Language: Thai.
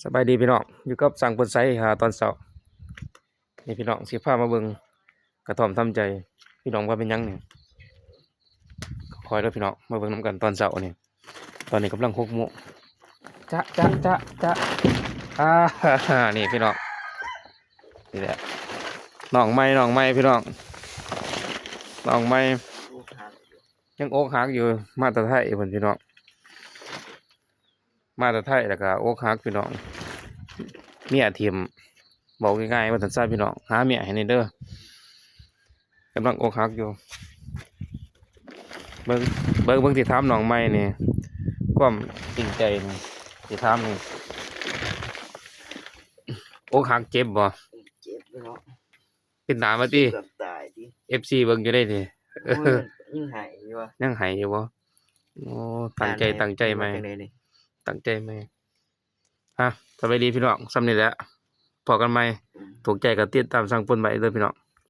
สบายดีพี่น้องอยู่กับสั่งเปิดไซหาตอนเช้านี่พี่น้องสิพามาเบิ่งกระท่อมทำใจพี่น้องว่าเป็นหยังนี่คอยเด้อพี่น้องมาเบิ่งนํกันตอนเช้านี่ตอนนี้กำลัง6 โมงจ๊ะอ่านี่พี่น้องนี่แหละน้องใหม่พี่น้องน้องใหม่ยังอกหักอยู่มาแต่ไทยเพิ่นพี่น้องมาแต่ไทยแล้วก็อกหักพี่น้องเมียทิ่มบอกง่ายๆว่าซั่นซะพี่น้องหาเมียให้แน่เด้อกำลังอกหักอยู่เบิ่งที่ถามน้องใหม่นี่ความจริงใจนี่ที่ถามนี่อกหักเจ็บบ่ เจ็บเลยเนาะเป็นหนามาติ เกือบตายดิ FC เบิ่งอยู่ได้ติ โอ้ยยิ่งหายอยู่วะ ยังให้อยู่บ่โอ้ตั้งใจไหม จังเลยนี่ ตั้งใจไหมฮะสบายดีพี่น้องซ้ำนี่แหละพอกันใหม่ถูกใจก็ติดตามสั่งปนไว้เด้อพี่น้อง